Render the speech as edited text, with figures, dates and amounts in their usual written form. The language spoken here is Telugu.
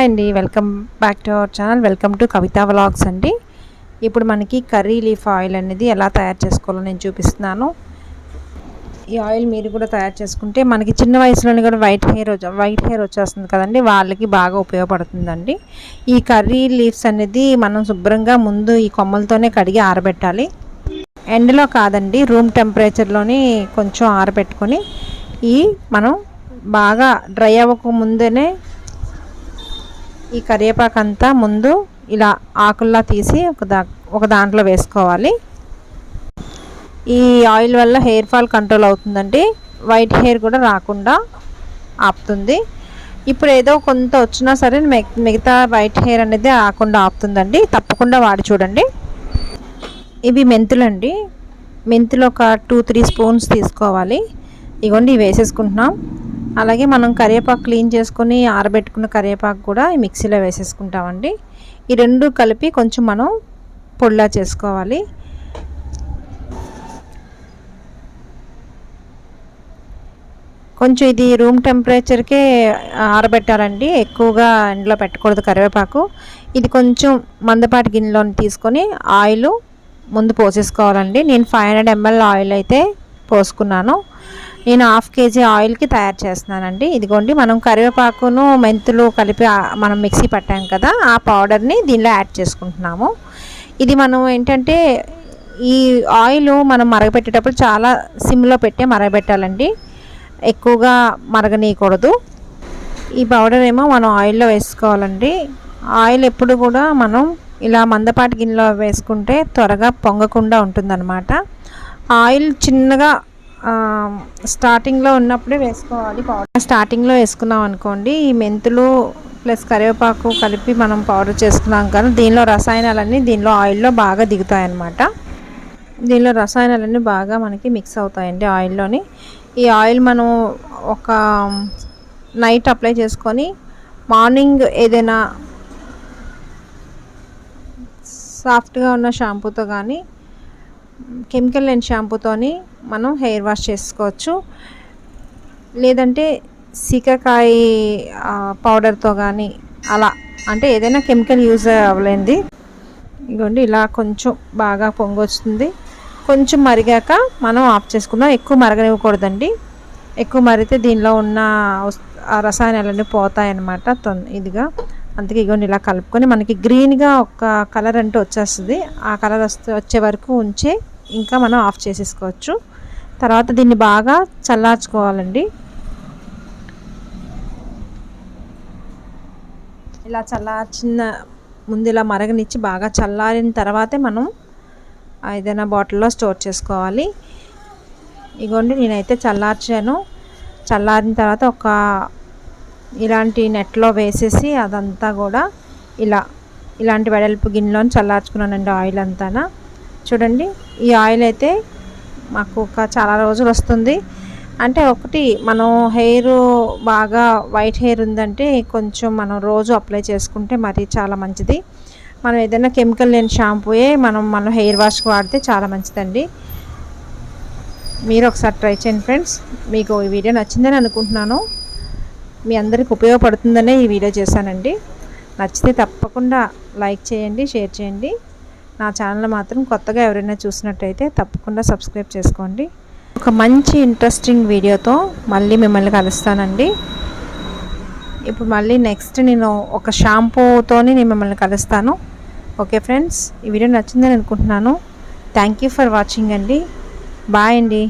హాయ్ అండి, welcome back to our channel. Welcome to Kavitha vlogs అండి. ఇప్పుడు మనకి కర్రీ లీఫ్ ఆయిల్ అనేది ఎలా తయారు చేసుకోవాలో నేను చూపిస్తున్నాను. ఈ ఆయిల్ మీరు కూడా తయారు చేసుకుంటే మనకి చిన్న వయసులోనే కూడా వైట్ హెయిర్ వచ్చేస్తుంది కదండి, వాళ్ళకి బాగా ఉపయోగపడుతుందండి. ఈ కర్రీ లీవ్స్ అనేది మనం శుభ్రంగా ముందు ఈ కొమ్మలతోనే కడిగి ఆరబెట్టాలి. ఎండలో కాదండి, రూమ్ టెంపరేచర్లోని కొంచెం ఆరబెట్టుకొని మనం బాగా డ్రై అవ్వక ముందేనే ఈ కరివేపాకు అంతా ముందు ఇలా ఆకుల్లా తీసి ఒక దాంట్లో వేసుకోవాలి. ఈ ఆయిల్ వల్ల హెయిర్ ఫాల్ కంట్రోల్ అవుతుందండి, వైట్ హెయిర్ కూడా రాకుండా ఆపుతుంది. ఇప్పుడు ఏదో కొంత వచ్చినా సరే మిగతా వైట్ హెయిర్ అనేది రాకుండా ఆపుతుందండి. తప్పకుండా వాడి చూడండి. ఇవి మెంతులండి. మెంతులు ఒక 2-3 స్పూన్స్ తీసుకోవాలి. ఇగోండి వేసేసుకుంటున్నాం. అలాగే మనం కరివేపాకు క్లీన్ చేసుకొని ఆరబెట్టుకున్న కరివేపాకు కూడా ఈ మిక్సీలో వేసేసుకుంటామండి. ఈ రెండు కలిపి కొంచెం మనం పొడిలా చేసుకోవాలి. కొంచెం ఇది రూమ్ టెంపరేచర్కే ఆరబెట్టాలండి, ఎక్కువగా ఎండలో పెట్టకూడదు కరివేపాకు. ఇది కొంచెం మందపాటి గిన్నెలో తీసుకొని ఆయిల్ ముందు పోసేసుకోవాలండి. నేను 500 ml ఆయిల్ అయితే పోసుకున్నాను. నేను 1/2 kg ఆయిల్కి తయారు చేస్తున్నానండి. ఇదిగోండి, మనం కరివేపాకును మెంతులు కలిపి మనం మిక్సీ పట్టాం కదా, ఆ పౌడర్ని దీనిలో యాడ్ చేసుకుంటున్నాము. ఇది మనం ఏంటంటే ఈ ఆయిల్ మనం మరగపెట్టేటప్పుడు చాలా సిమ్లో పెట్టే మరగబెట్టాలండి, ఎక్కువగా మరగనీయకూడదు. ఈ పౌడర్ ఏమో మనం ఆయిల్లో వేసుకోవాలండి. ఆయిల్ ఎప్పుడు కూడా మనం ఇలా మందపాటి గిన్నెలో వేసుకుంటే త్వరగా పొంగకుండా ఉంటుందన్నమాట. ఆయిల్ చిన్నగా స్టార్టింగ్లో ఉన్నప్పుడే వేసుకోవాలి. పౌడర్ స్టార్టింగ్లో వేసుకున్నాం అనుకోండి, ఈ మెంతులు ప్లస్ కరివేపాకు కలిపి మనం పౌడర్ చేసుకున్నాం కానీ దీనిలో రసాయనాలన్నీ దీనిలో ఆయిల్లో బాగా దిగుతాయి అన్నమాట. దీనిలో రసాయనాలన్నీ బాగా మనకి మిక్స్ అవుతాయండి ఆయిల్లోని. ఈ ఆయిల్ మనం ఒక నైట్ అప్లై చేసుకొని మార్నింగ్ ఏదైనా సాఫ్ట్గా ఉన్న షాంపూతో కానీ కెమికల్ లేని షాంపూతోని మనం హెయిర్ వాష్ చేసుకోవచ్చు. లేదంటే సీకాకాయ పౌడర్తో కానీ అలా, అంటే ఏదైనా కెమికల్ యూజ్ అవ్వలేంది. ఇదిగోండి, ఇలా కొంచెం బాగా పొంగొస్తుంది. కొంచెం మరిగాక మనం ఆఫ్ చేసుకుందాం. ఎక్కువ మరగనివ్వకూడదండి, ఎక్కువ మరిగితే దీనిలో ఉన్న రసాయనాలన్నీ పోతాయన్నమాట ఇదిగా. అందుకే ఇగోండి ఇలా కలుపుకొని మనకి గ్రీన్గా ఒక కలర్ అంటూ వచ్చేస్తుంది. ఆ కలర్ వచ్చే వరకు ఉంచి ఇంకా మనం ఆఫ్ చేసేసుకోవచ్చు. తర్వాత దీన్ని బాగా చల్లార్చుకోవాలండి. ఇలా చల్లార్చిన ముందు ఇలా మరగనిచ్చి బాగా చల్లారిన తర్వాతే మనం ఏదైనా బాటిల్లో స్టోర్ చేసుకోవాలి. ఇగోండి, నేనైతే చల్లార్చాను. చల్లారిన తర్వాత ఒక ఇలాంటి నెట్లో వేసేసి అదంతా కూడా ఇలాంటి వెడల్పు గిన్నెలో చల్లార్చుకున్నానండి ఆయిల్ అంతా. చూడండి, ఈ ఆయిల్ అయితే మాకు చాలా రోజులు వస్తుంది. అంటే ఒకటి మనం హెయిర్ బాగా వైట్ హెయిర్ ఉందంటే కొంచెం మనం రోజు అప్లై చేసుకుంటే మరి చాలా మంచిది. మనం ఏదైనా కెమికల్ లేని షాంపూయే మనం హెయిర్ వాష్కి వాడితే చాలా మంచిదండి. మీరు ఒకసారి ట్రై చేయండి ఫ్రెండ్స్. మీకు ఈ వీడియో నచ్చిందని అనుకుంటున్నాను. మీ అందరికి ఉపయోగపడుతుందనే ఈ వీడియో చేశానండి. నచ్చితే తప్పకుండా లైక్ చేయండి, షేర్ చేయండి. నా ఛానల్ మాత్రం కొత్తగా ఎవరైనా చూసినట్టయితే తప్పకుండా సబ్స్క్రైబ్ చేసుకోండి. ఒక మంచి ఇంట్రెస్టింగ్ వీడియోతో మళ్ళీ మిమ్మల్ని కలుస్తానండి. ఇప్పుడు మళ్ళీ నెక్స్ట్ నేను ఒక షాంపూతోని నేను మిమ్మల్ని కలుస్తాను. ఓకే ఫ్రెండ్స్, ఈ వీడియో నచ్చిందని అనుకుంటున్నాను. థ్యాంక్ యూ ఫర్ వాచింగ్ అండి. బాయ్ అండి.